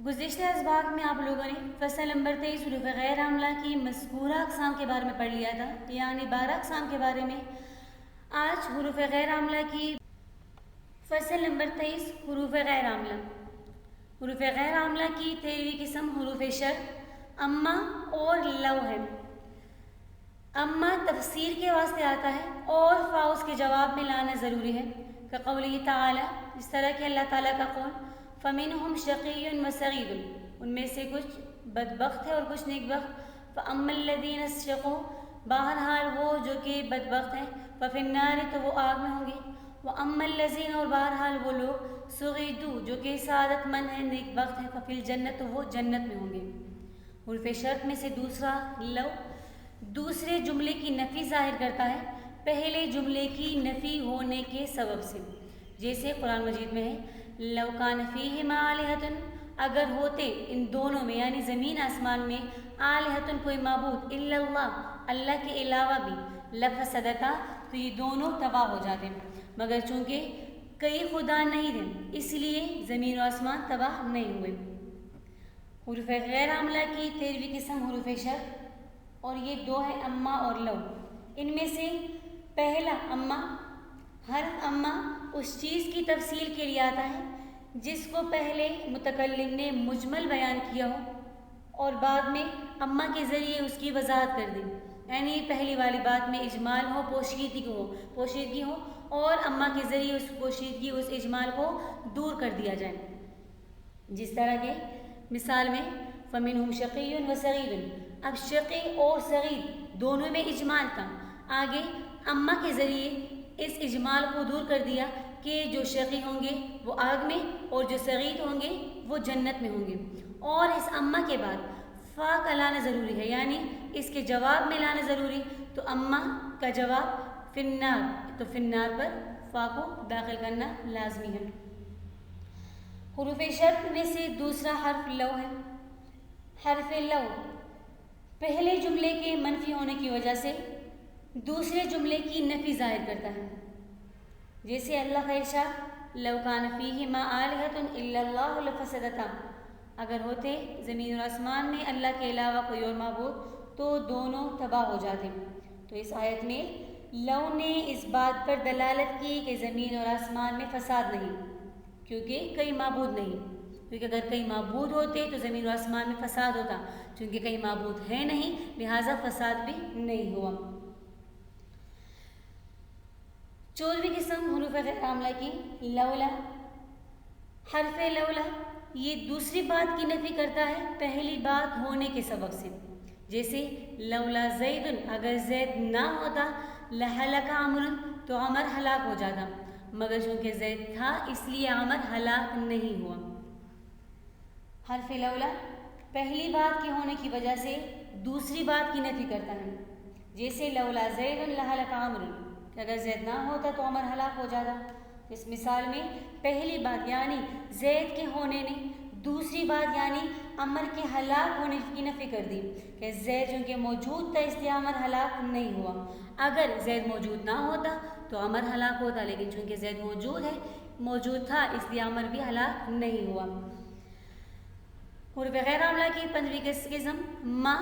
گزشتہ اسباق میں آپ لوگوں نے فصل نمبر 23 حروف غیر عاملہ کی مذکورہ اقسام کے بارے میں پڑھ لیا تھا، یعنی 12 اقسام کے بارے میں۔ آج حروف غیر عاملہ کی فصل نمبر 23 حروف غیر عاملہ۔ حروف غیر عاملہ کی 13ویں قسم حروف شرط اما اور لو ہے۔ اما تفسیر کے واسطے آتا ہے اور فا اس کے جواب میں لانا ضروری ہے، کہ قوله تعالی، اس طرح کہ اللہ تعالیٰ کا قول فَمِنْهُمْ شَقِيٌّ وَسَعِيدٌ، ان میں سے کچھ بدبخت ہے اور کچھ نیک بخت۔ فَأَمَّا الَّذِينَ شَقُوا، بہرحال وہ جو کہ بدبخت ہیں، فَفِي النَّارِ، تو وہ آگ میں ہوں گے۔ وَأَمَّا الَّذِينَ، اور بہرحال وہ لوگ سُعِدُوا، جو کہ سعادت مند ہیں، نیک بخت ہیں، فَفِي الْجَنَّةِ، تو وہ جنت میں ہوں گے۔ حروف شرط میں سے دوسرا لو دوسرے جملے کی نفی ظاہر کرتا ہے پہلے جملے کی نفی ہونے کے سبب سے، جیسے قرآن مجید میں ہے لو کان فیہما آلہۃ، اگر ہوتے ان دونوں میں یعنی زمین آسمان میں آلہۃ کوئی معبود الا اللہ، اللہ کے علاوہ بھی، لفسدتا، تو یہ دونوں تباہ ہو جاتے، مگر چونکہ کئی خدا نہیں تھے اس لیے زمین و آسمان تباہ نہیں ہوئے۔ حروف غیر عاملہ کی 13ویں قسم حروف شرط، اور یہ دو ہے اما اور لو۔ ان میں سے پہلا اما، حرف اما اس چیز کی تفصیل کے لیے آتا ہے جس کو پہلے متکلم نے مجمل بیان کیا ہو اور بعد میں اما کے ذریعے اس کی وضاحت کر دی، یعنی پہلی والی بات میں اجمال ہو، پوشیدگی ہو اور اما کے ذریعے اس پوشیدگی، اس اجمال کو دور کر دیا جائے، جس طرح کے مثال میں فَمِنْهُمْ شَقِيٌّ وَسَعِيدٌ، اب شقی اور سعید دونوں میں اجمال تھا، آگے اما کے ذریعے اس اجمال کو دور کر دیا کہ جو شقی ہوں گے وہ آگ میں اور جو سعید ہوں گے وہ جنت میں ہوں گے، اور اس اما کے بعد فا کا لانا ضروری ہے، یعنی اس کے جواب میں لانا ضروری، تو اما کا جواب فی النار، تو فی النار پر فا کو داخل کرنا لازمی ہے۔ حروف شرط میں سے دوسرا حرف لو ہے۔ حرف لو پہلے جملے کے منفی ہونے کی وجہ سے دوسرے جملے کی نفی ظاہر کرتا ہے، جیسے اللہ کا ارشاد لو کان فیہما آلہۃ الا اللہ لفسدتا، اگر ہوتے زمین اور آسمان میں اللہ کے علاوہ کوئی اور معبود تو دونوں تباہ ہو جاتے۔ تو اس آیت میں لو نے اس بات پر دلالت کی کہ زمین اور آسمان میں فساد نہیں، کیونکہ کئی معبود نہیں، کیونکہ اگر کئی معبود ہوتے تو زمین و آسمان میں فساد ہوتا، چونکہ کئی معبود ہیں نہیں لہٰذا فساد بھی نہیں ہوا۔ 14ویں قسم حروف غیر عاملہ کی لولا۔ حرف لولا یہ دوسری بات کی نفی کرتا ہے پہلی بات ہونے کے سبب سے، جیسے لولا زید، اگر زید نہ ہوتا لہلک عمر، تو عمر ہلاک ہو جاتا، مگر چونکہ زید تھا اس لیے عمر ہلاک نہیں ہوا۔ حرف لولا پہلی بات کے ہونے کی وجہ سے دوسری بات کی نفی کرتا ہے، جیسے لولا زید لہلک عمر، کہ اگر زید نہ ہوتا تو عمر ہلاک ہو جاتا۔ اس مثال میں پہلی بات یعنی زید کے ہونے نے دوسری بات یعنی عمر کے ہلاک ہونے کی نفی کر دی، کہ زید چونکہ موجود تھا اس لیے عمر ہلاک نہیں ہوا، اگر زید موجود نہ ہوتا تو عمر ہلاک ہوتا، لیکن چونکہ زید موجود تھا اس لیے عمر بھی ہلاک نہیں ہوا۔ حروف غیر عاملہ کی 15ویں قسم ما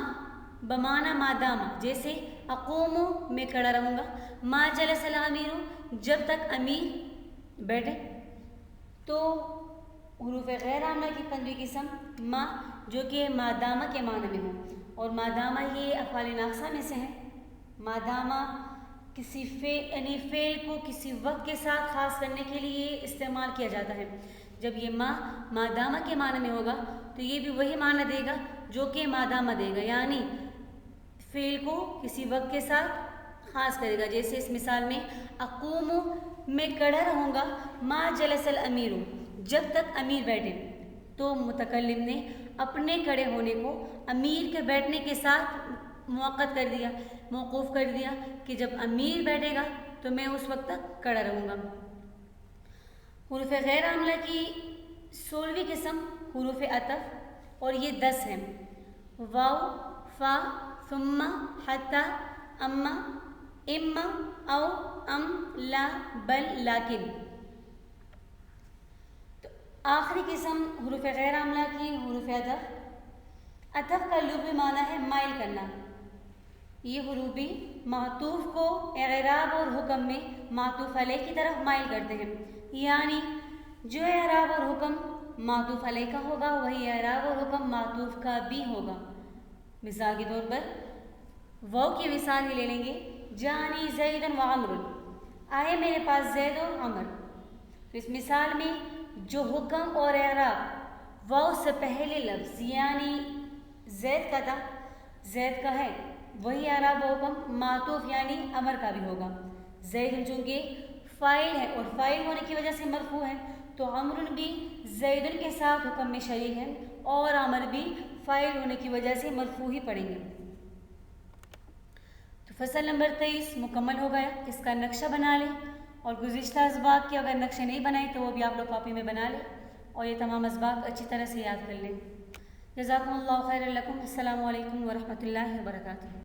بمعنی مادام، جیسے اقوم میں کھڑا رہوں گا، ما جلس الامیر، جب تک امیر بیٹھے۔ تو حروف غیر عاملہ کی 15ویں قسم ما، جو کہ مادامہ کے معنی میں ہو، اور مادامہ یہ افعال ناقصہ میں سے ہے۔ مادامہ کسی فعل کو کسی وقت کے ساتھ خاص کرنے کے لیے استعمال کیا جاتا ہے۔ جب یہ مادامہ کے معنی میں ہوگا تو یہ بھی وہی معنی دے گا جو کہ مادامہ دے گا، یعنی فعل کو کسی وقت کے ساتھ خاص کرے گا، جیسے اس مثال میں اقوم میں کھڑا رہوں گا، ما جلس الامیر، جب تک امیر بیٹھے، تو متکلم نے اپنے کھڑے ہونے کو امیر کے بیٹھنے کے ساتھ موقت کر دیا، موقوف کر دیا، کہ جب امیر بیٹھے گا تو میں اس وقت تک کھڑا رہوں گا۔ حروف غیر عاملہ کی 16ویں قسم حروف عطف، اور یہ 10 ہیں، واو، فا، ثم، حتی، اما، اما، او، ام، لا، بل، لیکن۔ آخری قسم حروف غیر عاملہ کی حروف عطف۔ عطف کا لغوی معنی ہے مائل کرنا۔ یہ حروف بھی معطوف کو اعراب اور حکم میں معطوف علیہ کی طرف مائل کرتے ہیں، یعنی جو اعراب اور حکم معطوف علیہ کا ہوگا وہی اعراب اور حکم معطوف کا بھی ہوگا۔ مثال کے طور پر واو کی مثال ہی لے لیں گے، جانی زید و عمر، آئے میرے پاس زید اور عمر۔ تو اس مثال میں جو حکم اور اعراب واو سے پہلے لفظ یعنی زید کا تھا، زید کا ہے، وہی اعراب و حکم معطوف یعنی عمر کا بھی ہوگا۔ زید چونکہ فاعل ہے اور فاعل ہونے کی وجہ سے مرفوع ہے، تو عمر بھی زید کے ساتھ حکم میں شریک ہے اور عمر بھی فاعل ہونے کی وجہ سے مرفوع ہی پڑیں گے۔ تو فصل نمبر 23 مکمل ہو گیا، اس کا نقشہ بنا لیں اور گزشتہ اسباق کے اگر نقشے نہیں بنائے تو وہ بھی آپ لوگ کاپی میں بنا لیں اور یہ تمام اسباق اچھی طرح سے یاد کر لیں۔ جزاکم اللہ خیر لکم، السلام علیکم ورحمۃ اللہ وبرکاتہ۔